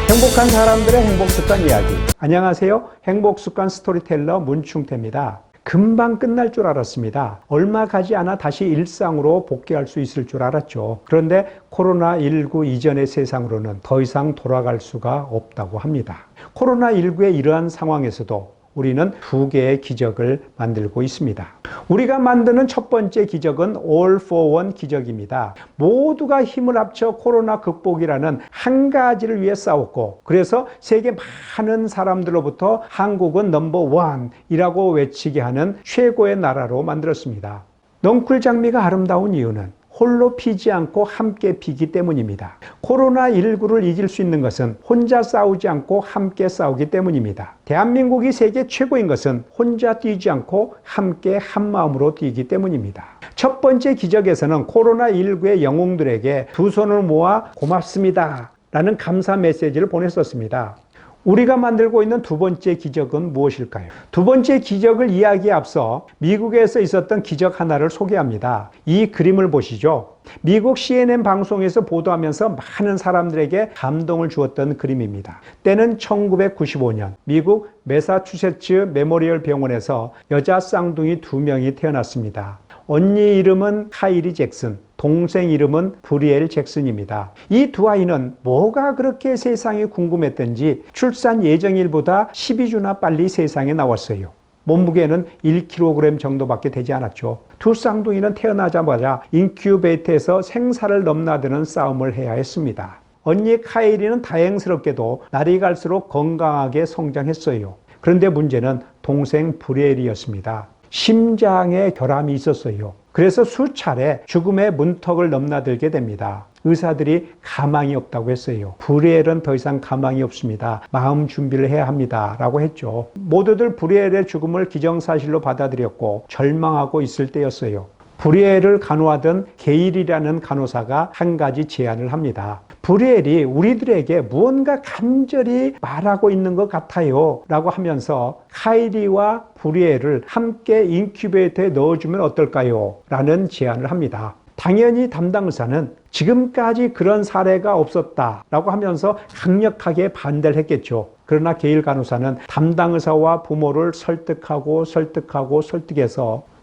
행복한 사람들의 행복습관 이야기. 안녕하세요. 행복습관 스토리텔러 문충태입니다. 금방 끝날 줄 알았습니다. 얼마 가지 않아 다시 일상으로 복귀할 수 있을 줄 알았죠. 그런데 코로나19 이전의 세상으로는 더 이상 돌아갈 수가 없다고 합니다. 코로나19의 이러한 상황에서도 우리는 두 개의 기적을 만들고 있습니다. 우리가 만드는 첫 번째 기적은 All for One 기적입니다. 모두가 힘을 합쳐 코로나 극복이라는 한 가지를 위해 싸웠고, 그래서 세계 많은 사람들로부터 한국은 넘버 원이라고 외치게 하는 최고의 나라로 만들었습니다. 넝쿨 장미가 아름다운 이유는 홀로 피지 않고 함께 피기 때문입니다. 코로나19를 이길 수 있는 것은 혼자 싸우지 않고 함께 싸우기 때문입니다. 대한민국이 세계 최고인 것은 혼자 뛰지 않고 함께 한마음으로 뛰기 때문입니다. 첫 번째 기적에서는 코로나19의 영웅들에게 두 손을 모아 고맙습니다 라는 감사 메시지를 보냈었습니다. 우리가 만들고 있는 두 번째 기적은 무엇일까요? 두 번째 기적을 이야기에 앞서 미국에서 있었던 기적 하나를 소개합니다. 이 그림을 보시죠. 미국 CNN 방송에서 보도하면서 많은 사람들에게 감동을 주었던 그림입니다. 때는 1995년 미국 매사추세츠 메모리얼 병원에서 여자 쌍둥이 2명이 태어났습니다. 언니 이름은 카이리 잭슨, 동생 이름은 브리엘 잭슨입니다. 이 두 아이는 뭐가 그렇게 세상이 궁금했던지 출산 예정일보다 12주나 빨리 세상에 나왔어요. 몸무게는 1kg 정도밖에 되지 않았죠. 두 쌍둥이는 태어나자마자 인큐베이터에서 생사를 넘나드는 싸움을 해야 했습니다. 언니 카이리는 다행스럽게도 날이 갈수록 건강하게 성장했어요. 그런데 문제는 동생 브리엘이었습니다. 심장에 결함이 있었어요. 그래서 수차례 죽음의 문턱을 넘나들게 됩니다. 의사들이 가망이 없다고 했어요. 브리엘은 더 이상 가망이 없습니다. 마음 준비를 해야 합니다 라고 했죠. 모두들 브리엘의 죽음을 기정사실로 받아들였고 절망하고 있을 때였어요. 브리엘을 간호하던 게일이라는 간호사가 한 가지 제안을 합니다. 브리엘이 우리들에게 무언가 간절히 말하고 있는 것 같아요 라고 하면서 카이리와 브리엘을 함께 인큐베이터에 넣어주면 어떨까요? 라는 제안을 합니다. 당연히 담당 의사는 지금까지 그런 사례가 없었다 라고 하면서 강력하게 반대를 했겠죠. 그러나 게일 간호사는 담당 의사와 부모를 설득해서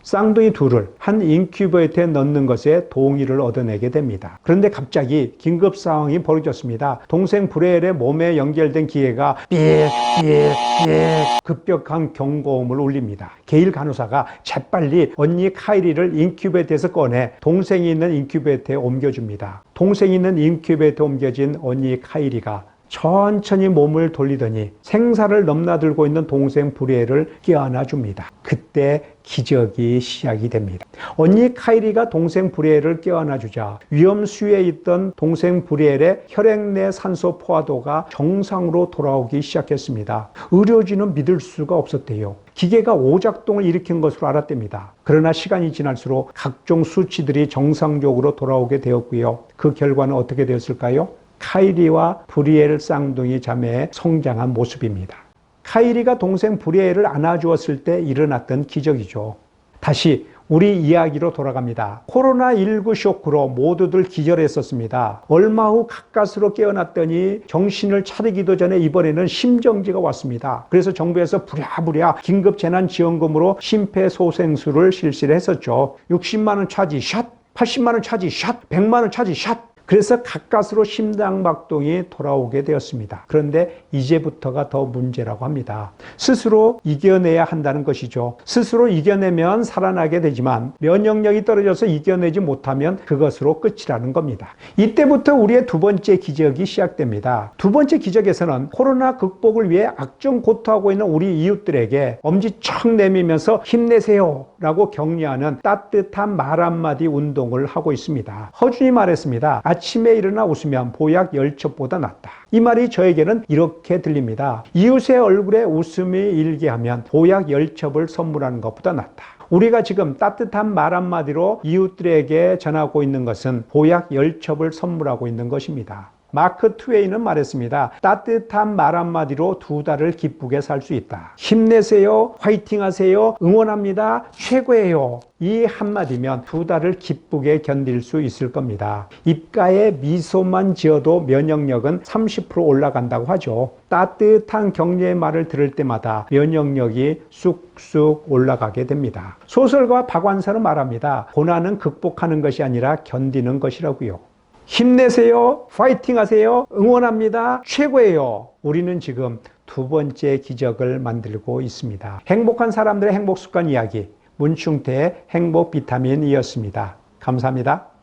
쌍둥이 둘을 한 인큐베이터에 넣는 것에 동의를 얻어내게 됩니다. 그런데 갑자기 긴급 상황이 벌어졌습니다. 동생 브레엘의 몸에 연결된 기계가 삐액 급격한 경고음을 울립니다. 게일 간호사가 재빨리 언니 카이리를 인큐베이터에서 꺼내 동생이 있는 인큐베이터에 옮겨줍니다. 동생이 있는 인큐베이터에 옮겨진 언니 카이리가 천천히 몸을 돌리더니 생사를 넘나들고 있는 동생 브리엘을 껴안아 줍니다. 그때 기적이 시작이 됩니다. 언니 카이리가 동생 브리엘을 껴안아 주자 위험 수위에 있던 동생 브리엘의 혈액 내 산소 포화도가 정상으로 돌아오기 시작했습니다. 의료진은 믿을 수가 없었대요. 기계가 오작동을 일으킨 것으로 알았답니다. 그러나 시간이 지날수록 각종 수치들이 정상적으로 돌아오게 되었고요. 그 결과는 어떻게 되었을까요? 카이리와 브리엘 쌍둥이 자매의 성장한 모습입니다. 카이리가 동생 브리엘을 안아주었을 때 일어났던 기적이죠. 다시 우리 이야기로 돌아갑니다. 코로나19 쇼크로 모두들 기절했었습니다. 얼마 후 가까스로 깨어났더니 정신을 차리기도 전에 이번에는 심정지가 왔습니다. 그래서 정부에서 부랴부랴 긴급재난지원금으로 심폐소생술을 실시를 했었죠. 60만 원 차지 샷, 80만 원 차지 샷, 100만 원 차지 샷. 그래서 가까스로 심장박동이 돌아오게 되었습니다. 그런데 이제부터가 더 문제라고 합니다. 스스로 이겨내야 한다는 것이죠. 스스로 이겨내면 살아나게 되지만 면역력이 떨어져서 이겨내지 못하면 그것으로 끝이라는 겁니다. 이때부터 우리의 두 번째 기적이 시작됩니다. 두 번째 기적에서는 코로나 극복을 위해 악정고투하고 있는 우리 이웃들에게 엄지척 내밀면서 힘내세요 라고 격려하는 따뜻한 말 한마디 운동을 하고 있습니다. 허준이 말했습니다. 아침에 일어나 웃으면 보약 10첩보다 낫다. 이 말이 저에게는 이렇게 들립니다. 이웃의 얼굴에 웃음이 일게 하면 보약 10첩을 선물하는 것보다 낫다. 우리가 지금 따뜻한 말 한마디로 이웃들에게 전하고 있는 것은 보약 10첩을 선물하고 있는 것입니다. 마크 트웨이는 말했습니다. 따뜻한 말 한마디로 2달을 기쁘게 살 수 있다. 힘내세요. 화이팅 하세요. 응원합니다. 최고예요. 이 한마디면 2달을 기쁘게 견딜 수 있을 겁니다. 입가에 미소만 지어도 면역력은 30% 올라간다고 하죠. 따뜻한 격려의 말을 들을 때마다 면역력이 쑥쑥 올라가게 됩니다. 소설가 박완서는 말합니다. 고난은 극복하는 것이 아니라 견디는 것이라고요. 힘내세요. 파이팅 하세요. 응원합니다. 최고예요. 우리는 지금 2번째 기적을 만들고 있습니다. 행복한 사람들의 행복 습관 이야기, 문충태의 행복 비타민이었습니다. 감사합니다.